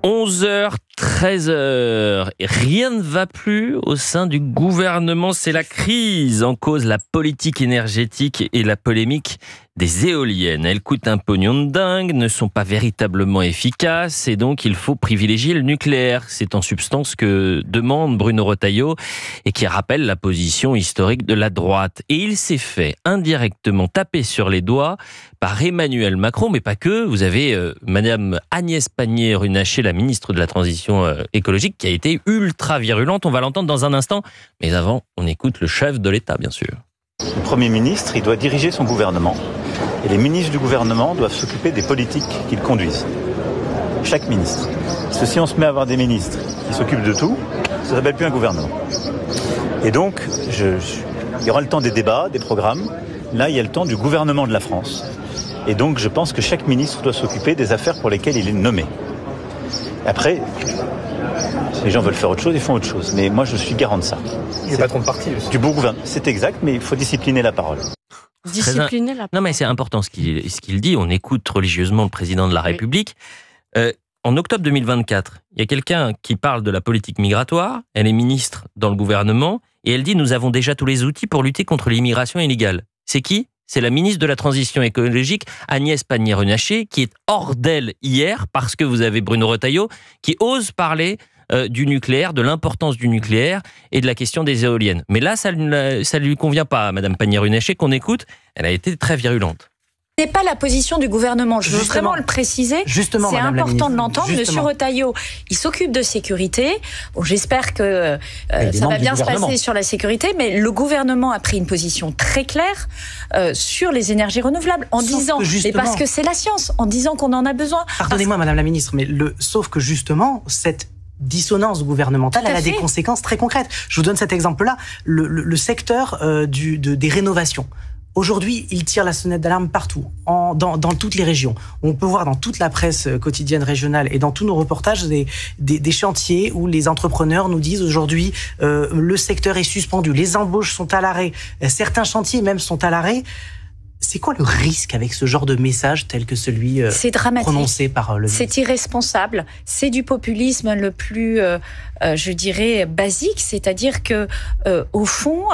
11h, 13h. Rien ne va plus au sein du gouvernement. C'est la crise en cause, la politique énergétique et la polémique des éoliennes. Elles coûtent un pognon de dingue, ne sont pas véritablement efficaces et donc il faut privilégier le nucléaire. C'est en substance ce que demande Bruno Retailleau et qui rappelle la position historique de la droite. Et il s'est fait indirectement taper sur les doigts par Emmanuel Macron, mais pas que. Vous avez Madame Agnès Pannier-Runacher, la ministre de la Transition écologique, qui a été ultra virulente. On va l'entendre dans un instant. Mais avant, on écoute le chef de l'État, bien sûr. Le Premier ministre, il doit diriger son gouvernement. Et les ministres du gouvernement doivent s'occuper des politiques qu'ils conduisent. Chaque ministre. Parce que si on se met à avoir des ministres qui s'occupent de tout, ça ne s'appelle plus un gouvernement. Et donc, il y aura le temps des débats, des programmes. Là, il y a le temps du gouvernement de la France. Et donc, je pense que chaque ministre doit s'occuper des affaires pour lesquelles il est nommé. Après, si les gens veulent faire autre chose, ils font autre chose. Mais moi, je suis garant de ça. Il est patron de parti aussi. Du bon gouvernement. C'est exact, mais il faut discipliner la parole. Discipliner la parole. Non, mais c'est important ce qu'il dit. On écoute religieusement le président de la République. En octobre 2024, il y a quelqu'un qui parle de la politique migratoire. Elle est ministre dans le gouvernement. Et elle dit « Nous avons déjà tous les outils pour lutter contre l'immigration illégale ». C'est qui ? C'est la ministre de la Transition écologique, Agnès Pannier-Runacher, qui est hors d'elle hier, parce que vous avez Bruno Retailleau, qui ose parler du nucléaire, de l'importance du nucléaire et de la question des éoliennes. Mais là, ça ne lui convient pas à Mme Pannier-Runacher, qu'on écoute. Elle a été très virulente. Ce n'est pas la position du gouvernement. Je veux vraiment le préciser. Justement, c'est important de l'entendre. Justement. Monsieur Retailleau, il s'occupe de sécurité. Bon, j'espère que ça va bien se passer sur la sécurité, mais le gouvernement a pris une position très claire sur les énergies renouvelables en disant, et parce que c'est la science, en disant qu'on en a besoin. Pardonnez-moi, Madame la Ministre, mais sauf que justement, cette dissonance gouvernementale, elle a des conséquences très concrètes. Je vous donne cet exemple-là. Le secteur des rénovations. Aujourd'hui, il tire la sonnette d'alarme partout, dans toutes les régions. On peut voir dans toute la presse quotidienne régionale et dans tous nos reportages des chantiers où les entrepreneurs nous disent aujourd'hui le secteur est suspendu, les embauches sont à l'arrêt, certains chantiers même sont à l'arrêt. C'est quoi le risque avec ce genre de message tel que celui prononcé par le ministre ? C'est irresponsable. C'est du populisme le plus, je dirais, basique. C'est-à-dire que, au fond,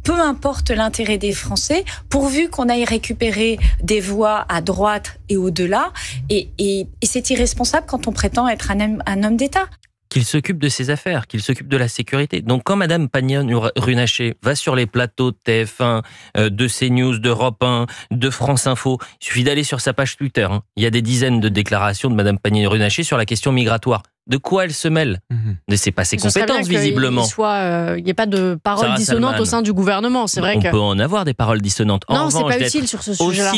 peu importe l'intérêt des Français, pourvu qu'on aille récupérer des voix à droite et au-delà. Et c'est irresponsable quand on prétend être un homme d'État. Qu'il s'occupe de ses affaires, qu'il s'occupe de la sécurité. Donc quand Madame Pannier-Runacher va sur les plateaux de TF1, de CNews, d'Europe 1, de France Info, il suffit d'aller sur sa page Twitter. Il y a des dizaines de déclarations de Madame Pannier-Runacher sur la question migratoire. De quoi elle se mêle ? C'est pas ses compétences, visiblement. Il n'y a pas de paroles dissonantes au sein du gouvernement. C'est vrai on peut en avoir des paroles dissonantes. Non, c'est pas utile sur ce sujet-là.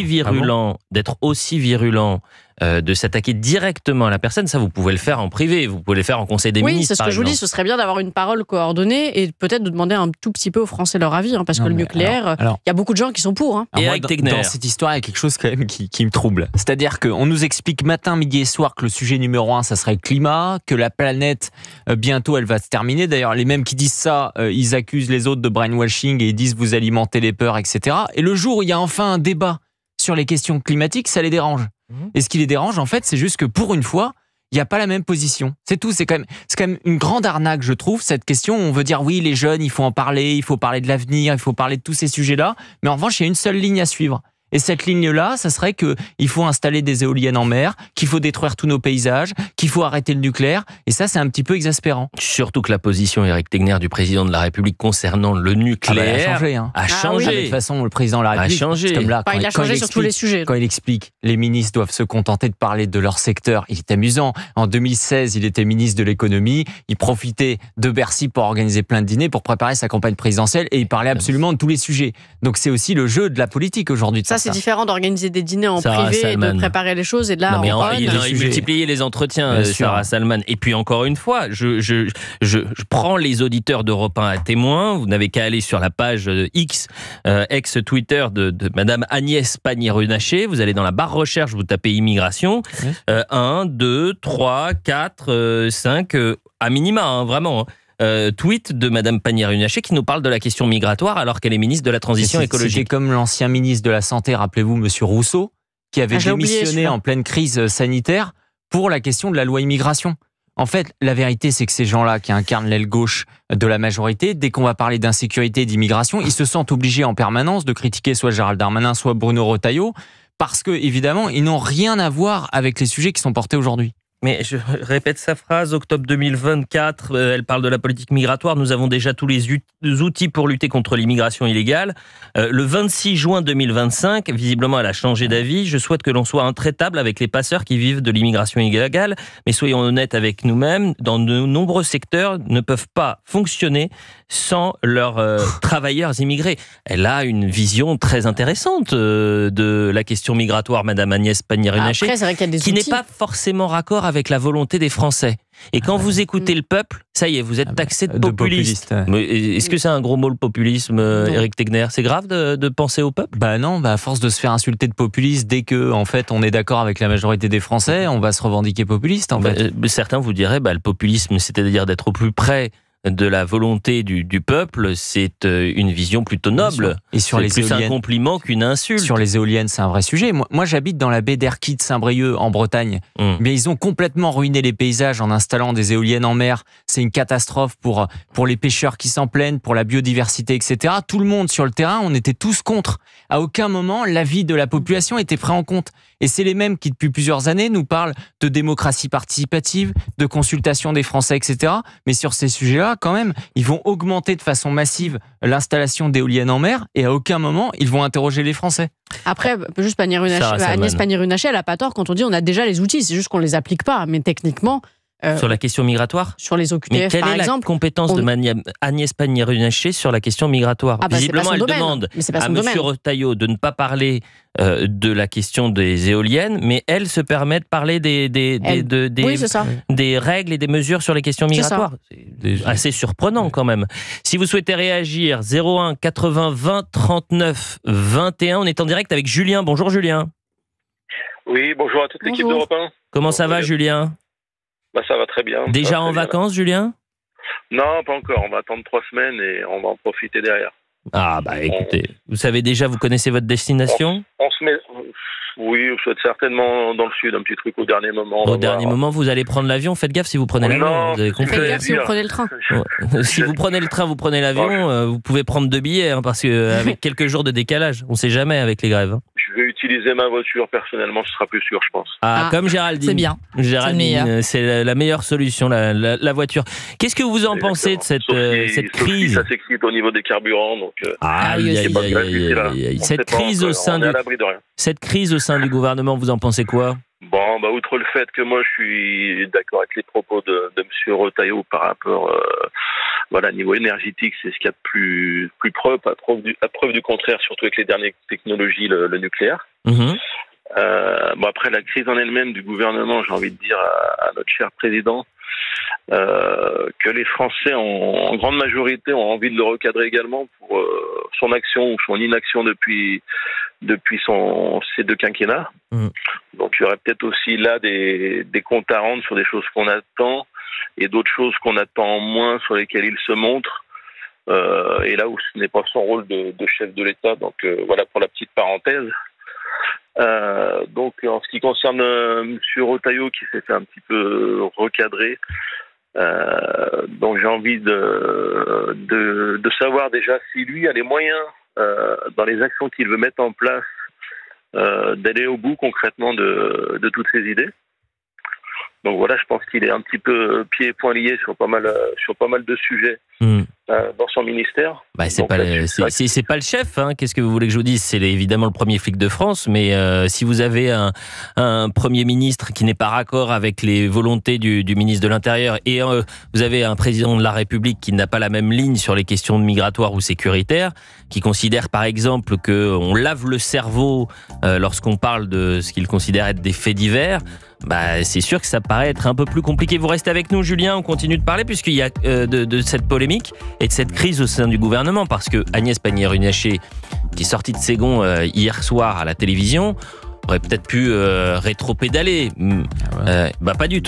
D'être aussi virulent, de s'attaquer directement à la personne, ça vous pouvez le faire en privé, vous pouvez le faire en conseil des ministres. Oui, c'est ce que je vous dis, ce serait bien d'avoir une parole coordonnée et peut-être de demander un tout petit peu aux Français leur avis, parce que le nucléaire, il y a beaucoup de gens qui sont pour. Et dans cette histoire, il y a quelque chose quand même qui me trouble. C'est-à-dire qu'on nous explique matin, midi et soir que le sujet numéro 1, ça serait le climat, que la planète, bientôt, elle va se terminer. D'ailleurs, les mêmes qui disent ça, ils accusent les autres de brainwashing et ils disent vous alimentez les peurs, etc. Et le jour où il y a enfin un débat sur les questions climatiques, ça les dérange. Et ce qui les dérange, en fait, c'est juste que pour une fois, il n'y a pas la même position. C'est tout. C'est quand même une grande arnaque, je trouve, cette question. On veut dire, oui, les jeunes, il faut en parler, il faut parler de l'avenir, il faut parler de tous ces sujets-là. Mais en revanche, il y a une seule ligne à suivre. Et cette ligne-là, ça serait qu'il faut installer des éoliennes en mer, qu'il faut détruire tous nos paysages, qu'il faut arrêter le nucléaire. Et ça, c'est un petit peu exaspérant. Surtout que la position Éric Tegner du président de la République concernant le nucléaire a changé. De toute façon, le président de la République a changé. Comme là, il a changé sur tous les sujets. Quand il explique les ministres doivent se contenter de parler de leur secteur, il est amusant. En 2016, il était ministre de l'économie. Il profitait de Bercy pour organiser plein de dîners, pour préparer sa campagne présidentielle. Et il parlait absolument de tous les sujets. Donc c'est aussi le jeu de la politique aujourd'hui. C'est différent d'organiser des dîners en privé et de préparer les choses. Et de là, il multipliait les entretiens, Sarah Salman. Et puis encore une fois, je prends les auditeurs d'Europe 1 à témoin. Vous n'avez qu'à aller sur la page X, ex-Twitter de Madame Agnès Pannier-Runacher. Vous allez dans la barre recherche, vous tapez immigration. 1, 2, 3, 4, 5, à minima, vraiment. Tweet de Madame Pannier-Runacher qui nous parle de la question migratoire alors qu'elle est ministre de la Transition écologique. C'était comme l'ancien ministre de la Santé, rappelez-vous, Monsieur Rousseau, qui avait démissionné en pleine crise sanitaire pour la question de la loi immigration. En fait, la vérité, c'est que ces gens-là qui incarnent l'aile gauche de la majorité, dès qu'on va parler d'insécurité et d'immigration, ils se sentent obligés en permanence de critiquer soit Gérald Darmanin, soit Bruno Retailleau, parce que, évidemment, ils n'ont rien à voir avec les sujets qui sont portés aujourd'hui. Mais je répète sa phrase, octobre 2024, elle parle de la politique migratoire. Nous avons déjà tous les outils pour lutter contre l'immigration illégale. Le 26 juin 2025, visiblement elle a changé d'avis. Je souhaite que l'on soit intraitable avec les passeurs qui vivent de l'immigration illégale. Mais soyons honnêtes avec nous-mêmes, dans de nombreux secteurs ne peuvent pas fonctionner sans leurs travailleurs immigrés. Elle a une vision très intéressante de la question migratoire, Madame Agnès Pannier-Runacher, qui n'est pas forcément raccord avec la volonté des Français. Et quand vous écoutez le peuple, ça y est, vous êtes taxé de populiste. Est-ce que c'est un gros mot, le populisme, Éric Tegner? C'est grave de penser au peuple? Bah non, à force de se faire insulter de populiste, dès que en fait on est d'accord avec la majorité des Français, on va se revendiquer populiste en fait. Certains vous diraient, le populisme, c'est-à-dire d'être au plus près de la volonté du peuple, c'est une vision plutôt noble. Et sur les éoliennes, un compliment qu'une insulte. Sur les éoliennes, c'est un vrai sujet. Moi j'habite dans la baie d'Erquy de Saint-Brieuc, en Bretagne. Mais ils ont complètement ruiné les paysages en installant des éoliennes en mer. C'est une catastrophe pour les pêcheurs qui s'en plaignent, pour la biodiversité, etc. Tout le monde sur le terrain, on était tous contre. À aucun moment, l'avis de la population était pris en compte. Et c'est les mêmes qui, depuis plusieurs années, nous parlent de démocratie participative, de consultation des Français, etc. Mais sur ces sujets-là, quand même, ils vont augmenter de façon massive l'installation d'éoliennes en mer et à aucun moment, ils vont interroger les Français. Après, juste Agnès Pannier-Runacher, elle n'a pas tort quand on dit on a déjà les outils, c'est juste qu'on ne les applique pas. Mais techniquement... sur la question migratoire? Sur les OQTF, mais quelle par est exemple, la compétence de Agnès Pannier-Runacher sur la question migratoire? Visiblement, elle demande à M. Retailleau de ne pas parler de la question des éoliennes, mais elle se permet de parler des règles et des mesures sur les questions migratoires. C'est assez surprenant quand même. Si vous souhaitez réagir, 01 80 20 39 21, on est en direct avec Julien. Bonjour Julien. Oui, bonjour à toute l'équipe d'Europe 1. Comment ça va Julien? Ça va très bien. Déjà en vacances, Julien? Non, pas encore. On va attendre 3 semaines et on va en profiter derrière. Ah, écoutez, vous savez déjà, vous connaissez votre destination? On se met... Oui, je souhaite certainement dans le sud, un petit truc au dernier moment. Au dernier moment, vous allez prendre l'avion? Faites gaffe si vous prenez l'avion. Faites gaffe si vous prenez le train. Si vous prenez le train, vous prenez l'avion, vous pouvez prendre 2 billets, parce qu'avec quelques jours de décalage, on ne sait jamais avec les grèves. Je vais utiliser ma voiture personnellement, ce sera plus sûr, je pense. Comme Géraldine. C'est bien. Géraldine, c'est la meilleure solution, la voiture. Qu'est-ce que vous en pensez de cette crise? Ça s'excite au niveau des carburants, donc. Cette crise au sein du gouvernement, vous en pensez quoi? Bon, outre le fait que moi je suis d'accord avec les propos de M. Retailleau par rapport, niveau énergétique, c'est ce qu'il y a de plus preuve, à preuve du contraire, surtout avec les dernières technologies, le nucléaire. Après la crise en elle-même du gouvernement, j'ai envie de dire à notre cher président que les Français en grande majorité ont envie de le recadrer également pour son action ou son inaction depuis ces 2 quinquennats. Donc il y aurait peut-être aussi là des comptes à rendre sur des choses qu'on attend et d'autres choses qu'on attend moins, sur lesquelles il se montre, et là où ce n'est pas son rôle de chef de l'État. Donc voilà pour la petite parenthèse. Donc en ce qui concerne M. Retailleau qui s'est fait un petit peu recadrer, donc j'ai envie de savoir déjà si lui a les moyens dans les actions qu'il veut mettre en place d'aller au bout concrètement de toutes ces idées. Donc voilà, je pense qu'il est un petit peu pieds et poings liés sur pas mal de sujets dans son ministère. C'est pas le chef, hein. Qu'est-ce que vous voulez que je vous dise? C'est évidemment le premier flic de France, mais si vous avez un Premier ministre qui n'est pas raccord avec les volontés du ministre de l'Intérieur et vous avez un président de la République qui n'a pas la même ligne sur les questions migratoires ou sécuritaires, qui considère par exemple qu'on lave le cerveau lorsqu'on parle de ce qu'il considère être des faits divers, c'est sûr que ça paraît être un peu plus compliqué. Vous restez avec nous Julien, on continue de parler puisqu'il y a de cette polémique et de cette crise au sein du gouvernement, parce que Agnès Pannier-Runacher, qui est sortie de ses gonds hier soir à la télévision, aurait peut-être pu rétropédaler. Pas du tout.